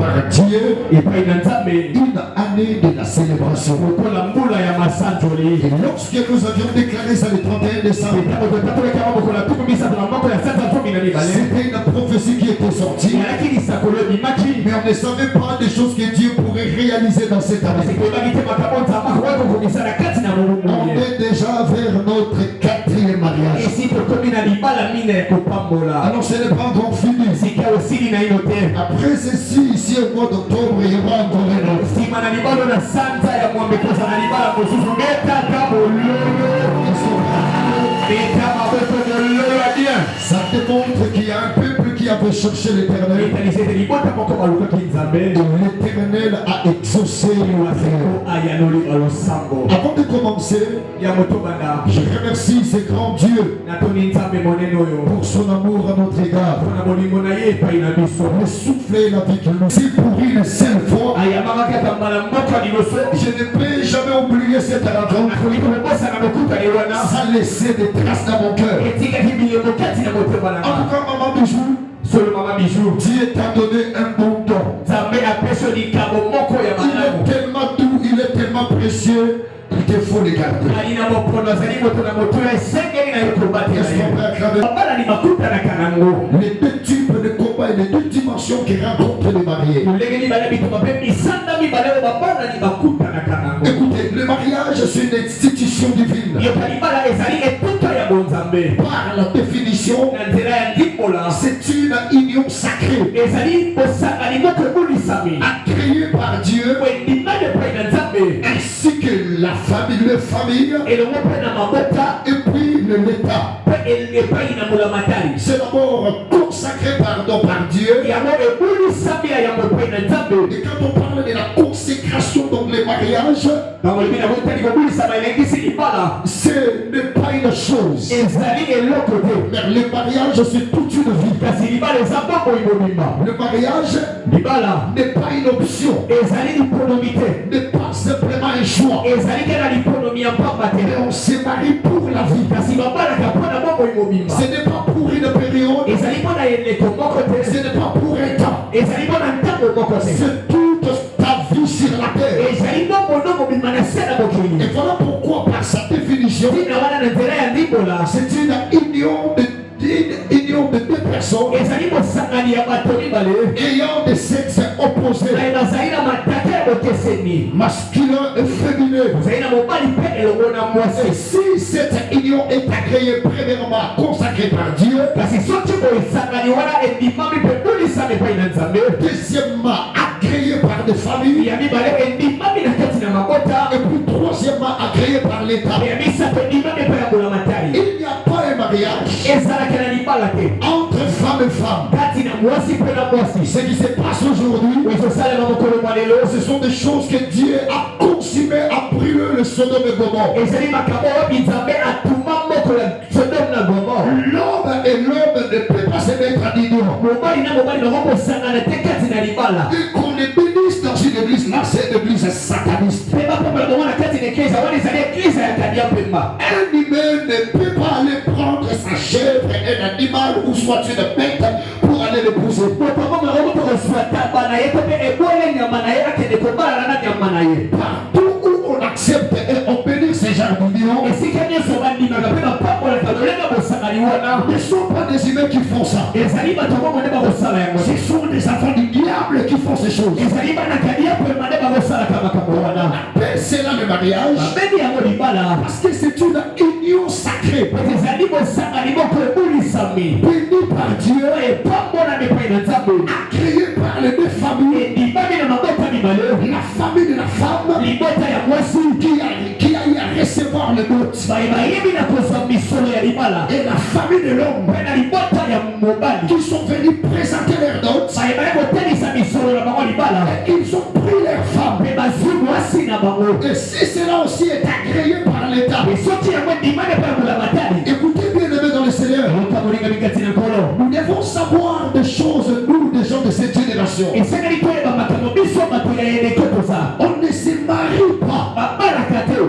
par Dieu et pas une année de la célébration. Et lorsque nous avions déclaré ça le 31 décembre, c'était une prophétie qui était sortie, mais on ne savait pas des choses que Dieu pourrait réaliser dans cette année. On est déjà vers notre 4e mariage. Alors ce n'est pas encore fini. Après ceci, ici au mois d'octobre, il y aura encore un autre. Ça démontre qu'il y a un peuple qui avait cherché l'Éternel. L'Éternel a exaucé Avant de commencer, je remercie ce grand Dieu pour son amour à notre égard. Le souffler la vie que nous. Si pour une seule fois, je ne peux jamais oublier cette rencontre. Ça a laissé des traces dans mon cœur. En tout cas, maman Bijou, Dieu t'a donné un bon don. Il est tellement doux, il est tellement précieux. Il te faut les garder. Les deux types de combat et les deux dimensions qui rencontrent les mariés. Écoutez, le mariage c'est une institution divine. Par la définition, c'est une union sacrée. Créée par Dieu. Ainsi que la famille, les familles et puis l'État. C'est d'abord consacré par Dieu. Et quand on parle de la consécration dans les mariages, ce n'est pas une chose. Mais le mariage c'est toute une vie. Le mariage n'est pas une option. N'est pas simplement un choix. Mais on se marie pour la vie. Ce n'est pas pour une période. Ce n'est pas pour un temps. C'est toute ta vie sur la terre. Et voilà pourquoi par sa définition, c'est une union de deux personnes ayant des sexes opposés, masculin et féminin. Et si cette union est agréée premièrement consacrée par Dieu, deuxièmement agréée par des familles, et puis troisièmement agréée par l'État, il n'y a pas un mariage entre femme et femme. Ce qui se passe aujourd'hui, ce sont des choses que Dieu a consommées, a brûlé le Sodome et Gomorrhe. L'homme et l'homme ne peuvent pas se mettre à l'union. Et qu'on est bénisse dans une église, là c'est une église sataniste. Un humain ne peut pas aller prendre sa chèvre, un animal ou soit une bête pour aller l'épouser. Partout où on accepte et on bénit ces gens d'union, ne sont pas des humains qui font ça. Ce sont des enfants du diable qui font ces choses. C'est là le mariage. Parce que c'est une union sacrée. Bénie par Dieu et créée par les deux familles. La famille de la femme qui a eu à recevoir le dot. Et la famille de l'homme qui sont venus présenter leur dot. Ils ont pris leur femme. Et si cela aussi est agréé par l'État, écoutez bien aimés dans le Seigneur, nous devons savoir des choses, nous des gens de cette génération. On ne se marie pas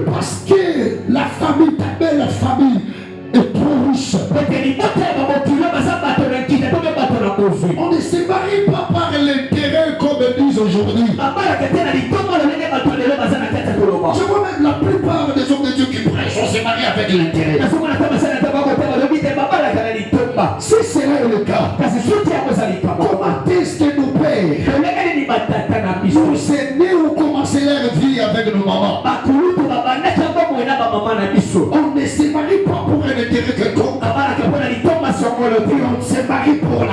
parce que la famille, ta belle famille est trop riche. On ne se marie pas par l'intérêt comme disent l'église aujourd'hui. Je vois même la plupart des hommes de Dieu qui prêchent, on se marie avec l'intérêt. Si cela est le cas, comment est-ce que nos pères, nos aînés ont commencé leur vie avec nos mamans? On ne se marie pas pour un intérêt quelconque. On se marie pour la vie.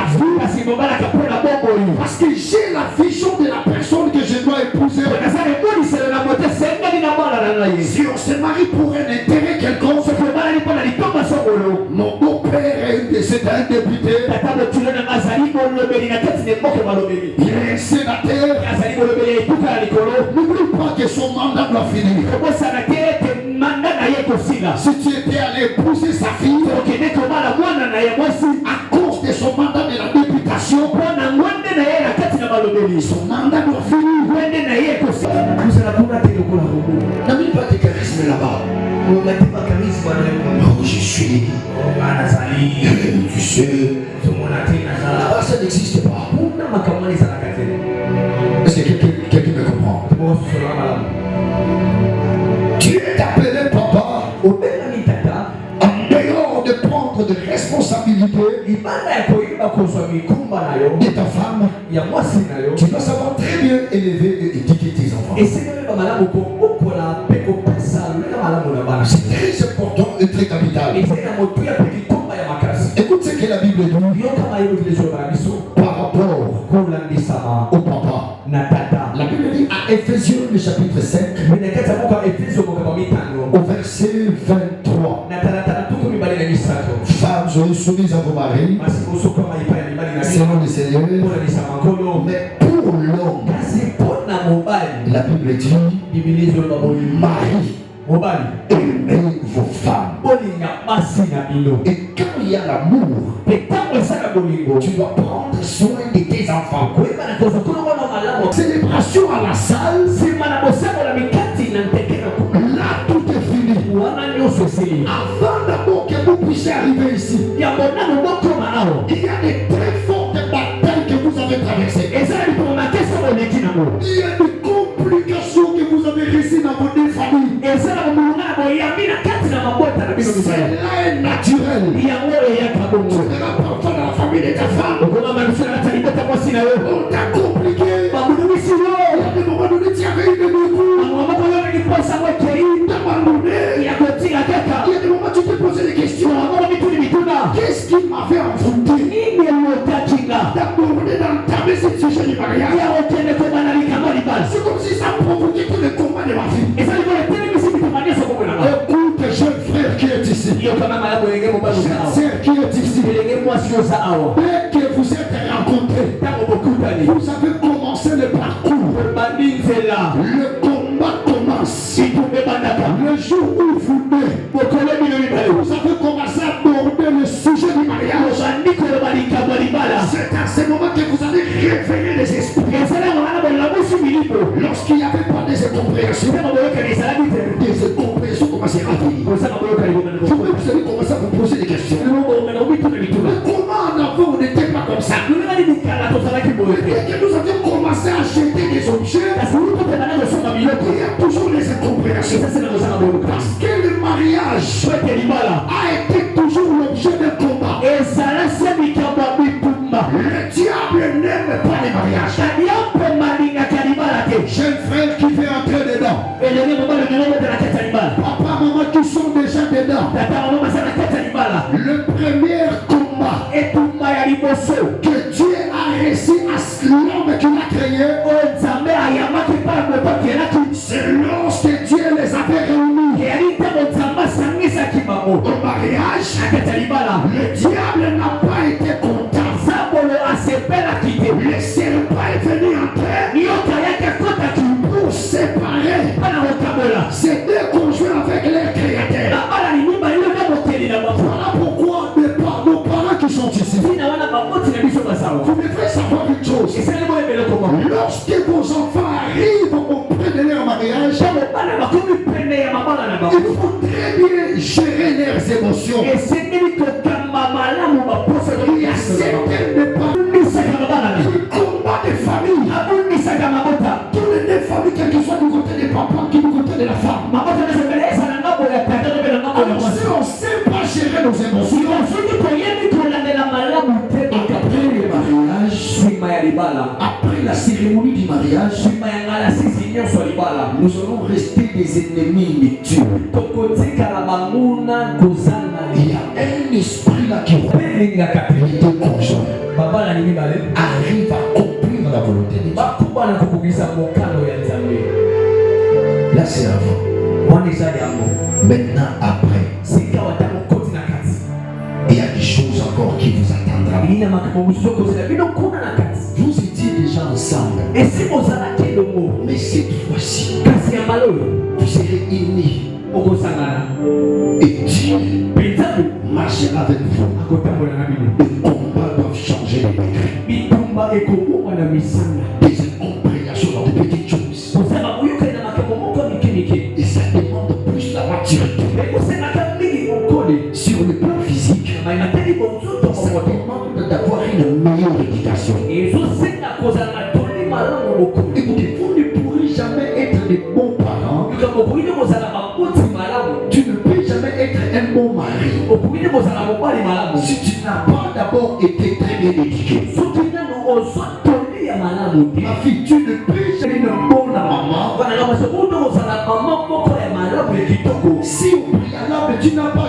Parce que j'ai la vision de la personne que je dois épouser. Si on se marie pour un intérêt quelconque, mon beau-père c'est un député, il est un sénateur. N'oublie pas que son mandat doit finir. Si tu étais allé épouser sa fille à cause de son mandat de la députation, son mandat doit finir. N'oublie pas tes charismes là-bas. Je suis. Tu sais. Là-bas, ça n'existe pas. Est-ce que quelqu'un me comprend? Tu es appelé papa en dehors de prendre de responsabilités de ta femme. Tu dois savoir très bien élever et éduquer tes enfants. C'est très important et très capital. Écoute ce que la Bible dit par rapport au papa. La Bible dit à Éphésiens le chapitre 5 au verset 23. Femmes, soyez soumises à vos maris selon le Seigneur. Mais pour l'homme, la Bible dit mari, aimez vos femmes. Et quand il y a l'amour, tu dois prendre soin de tes enfants. Célébration à la salle, là tout est fini. Avant d'abord que vous puissiez arriver ici, il y a des très fortes batailles que vous avez traversées. Il y a des complications que vous avez reçues dans vos deux familles. Cela est naturel. Tu verras parfois dans la famille de ta femme, on t'a compliqué. À un moment donné, tu avais une début. Il y a des moments où tu te posais des questions. Qu'est-ce qui m'avait envoûté d'aborder d'entamer ce sujet du mariage? C'est comme si ça provoquait tout le combat de ma vie. Écoute, jeune frère qui est ici, jeune sœur qui est ici, dès que vous êtes rencontrés, vous avez commencé le parcours. Le combat commence. Le jour où vous naissez, vous avez commencé à aborder le sujet du mariage. C'est à ce moment que vous allez réveiller les esprits. Lorsqu'il n'y avait pas des incompréhensions, commencent à venir. Vous allez commencer à vous poser des questions. Comment en avant on n'était pas comme ça? Dès que nous avions commencé à jeter des objets, il y a toujours les incompréhensions. Parce que le mariage a été toujours l'objet d'un combat. Le diable n'aime pas les mariages. Jeune frère qui veut entrer dedans, papa, maman qui sont déjà dedans, le premier combat que Dieu a réussi à l'homme qui l'a créé, c'est lorsque Dieu les avait réunis au mariage. Le diable n'a pas été content. Le serpent est venu entrer pour séparer ces deux conjoints avec leur créateur. Voilà pourquoi nos parents qui sont ici, vous devez savoir une chose. Lorsque vos enfants arrivent auprès de leur mariage, il faut très bien gérer leurs émotions. Il y a certaines parents qui combattent des familles cérémonie du mariage, nous allons rester des ennemis mutuels. Il y a un esprit là qui les deux conjoints arrive à accomplir la volonté de Dieu. Là c'est avant. Maintenant après, il y a des choses encore qui vous attendront. Vous étiez déjà ensemble. Mais cette fois-ci, vous serez unis. Et Dieu marchera avec vous. Les combats doivent changer les métiers. Des incompréhensions dans des petites choses. Et ça demande plus la maturité. Sur le plan physique, ça demande d'avoir une meilleure éducation. Écoutez, vous ne pourrez jamais être de bons parents. Tu ne peux jamais être un bon mari si tu n'as pas d'abord été très bien éduqué. Ma fille, tu ne peux jamais être une bonne maman si au préalable tu n'as pas